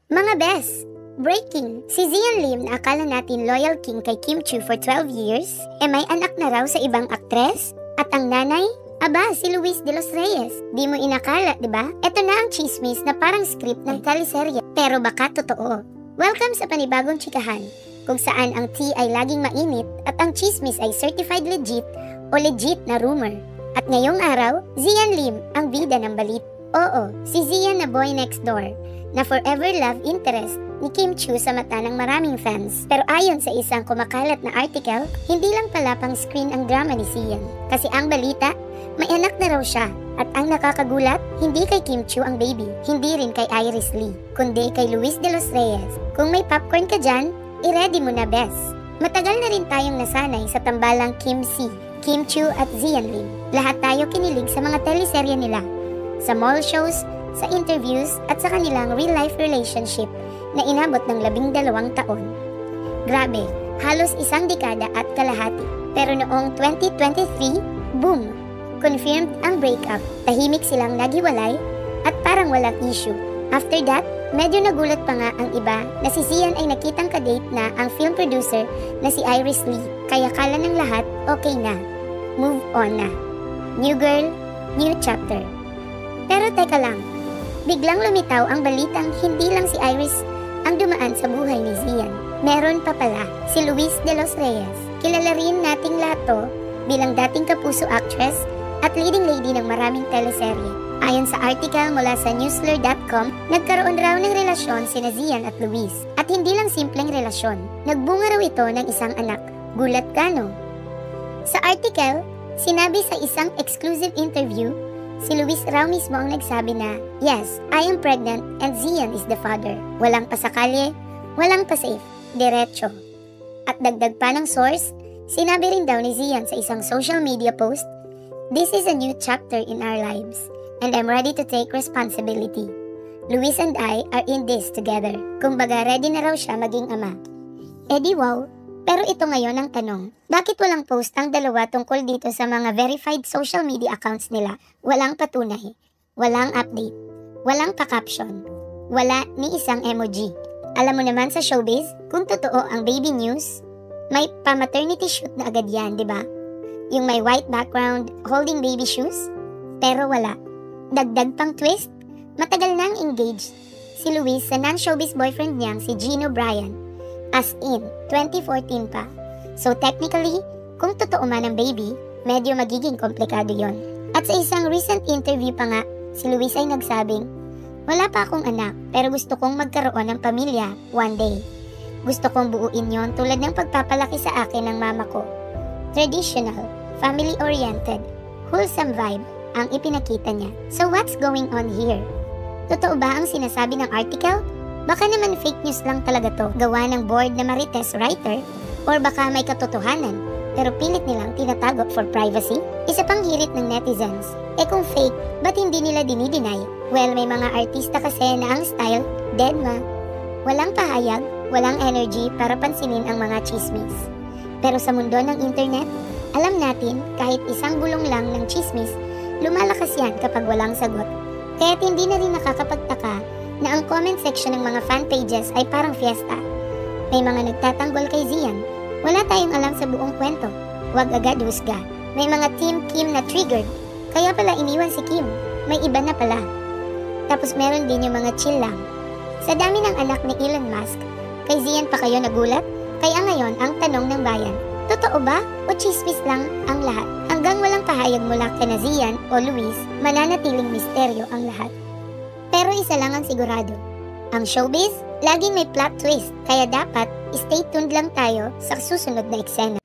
Mga bes, breaking! Si Zian Lim na akala natin loyal king kay Kim Chiu for 12 years, may anak na raw sa ibang aktres? At ang nanay? Aba, si Luis de los Reyes. Di mo inakala, di ba? Ito na ang chismis na parang script ng teleserye. Pero baka totoo. Welcome sa panibagong chikahan, kung saan ang tea ay laging mainit at ang chismis ay certified legit o legit na rumor. At ngayong araw, Zian Lim ang bida ng balit. Oo, si Zian na boy next door, na forever love interest ni Kim Chiu sa mata ng maraming fans. Pero ayon sa isang kumakalat na article, hindi lang pala pang screen ang drama ni Zian. Kasi ang balita, may anak na raw siya. At ang nakakagulat, hindi kay Kim Chiu ang baby, hindi rin kay Iris Lee, kundi kay Luis de los Reyes. Kung may popcorn ka dyan, i-ready mo na bes. Matagal na rin tayong nasanay sa tambalang Kim C, Kim Chiu at Zian Lim. Lahat tayo kinilig sa mga teleserye nila, sa mall shows, sa interviews at sa kanilang real-life relationship na inabot ng 12 taon. Grabe, halos isang dekada at kalahati. Pero noong 2023, boom! Confirmed ang breakup. Tahimik silang naghiwalay at parang walang issue. After that, medyo nagulat pa nga ang iba na si Zian ay nakitang kadate na ang film producer na si Iris Lee. Kaya kala ng lahat, okay na. Move on na. New girl, new chapter. Pero teka lang, biglang lumitaw ang balitang hindi lang si Iris ang dumaan sa buhay ni Zian. Meron pa pala si Luis de los Reyes. Kilala rin nating lahat to bilang dating kapuso actress at leading lady ng maraming teleserye. Ayon sa article mula sa newsler.com, nagkaroon raw ng relasyon sina Zian at Luis. At hindi lang simpleng relasyon. Nagbunga raw ito ng isang anak. Gulat ka, no? Sa article, sinabi sa isang exclusive interview, si Luis raw mismo ang nagsabi na, "Yes, I am pregnant and Zian is the father." Walang pasakali, walang pa-safe, diretso. At dagdag pa ng source, sinabi rin daw ni Zian sa isang social media post, "This is a new chapter in our lives and I'm ready to take responsibility. Luis and I are in this together." Kumbaga ready na raw siya maging ama. Di wow. Pero ito ngayon ang tanong, bakit walang post ang dalawa tungkol dito sa mga verified social media accounts nila? Walang patunay, walang update, walang pa-caption, wala ni isang emoji. Alam mo naman sa showbiz, kung totoo ang baby news, may pa-maternity shoot na agad yan, di ba? Yung may white background, holding baby shoes, pero wala. Dagdag pang twist, matagal nang engaged si Luis sa non-showbiz boyfriend niyang si Gino Bryan. As in, 2014 pa. So technically, kung totoo man ang baby, medyo magiging komplikado yon. At sa isang recent interview pa nga, si Luis ay nagsabing, "Wala pa akong anak, pero gusto kong magkaroon ng pamilya one day. Gusto kong buuin yon tulad ng pagpapalaki sa akin ng mama ko." Traditional, family-oriented, wholesome vibe ang ipinakita niya. So what's going on here? Totoo ba ang sinasabi ng article? Baka naman fake news lang talaga to, gawa ng bored na Marites writer, or baka may katotohanan, pero pilit nilang tinatago for privacy? Isa pang hirit ng netizens, kung fake, ba't hindi nila dinideny? Well, may mga artista kasi na ang style, dead ma. Walang pahayag, walang energy para pansinin ang mga chismis. Pero sa mundo ng internet, alam natin kahit isang bulong lang ng chismis, lumalakas yan kapag walang sagot. Kaya't hindi na rin nakakapagtaka na ang comment section ng mga fan pages ay parang fiesta. May mga nagtatanggol kay Zian. Wala tayong alam sa buong kwento. Huwag agad husga. May mga team Kim na triggered. Kaya pala iniwan si Kim. May iba na pala. Tapos meron din yung mga chill lang. Sa dami ng anak ni Elon Musk, kay Zian pa kayo nagulat? Kaya ngayon ang tanong ng bayan, totoo ba o chismis lang ang lahat? Hanggang walang pahayag mula kina Zian o Luis, mananatiling misteryo ang lahat. Pero isa lang ang sigurado, ang showbiz, laging may plot twist, kaya dapat stay tuned lang tayo sa susunod na eksena.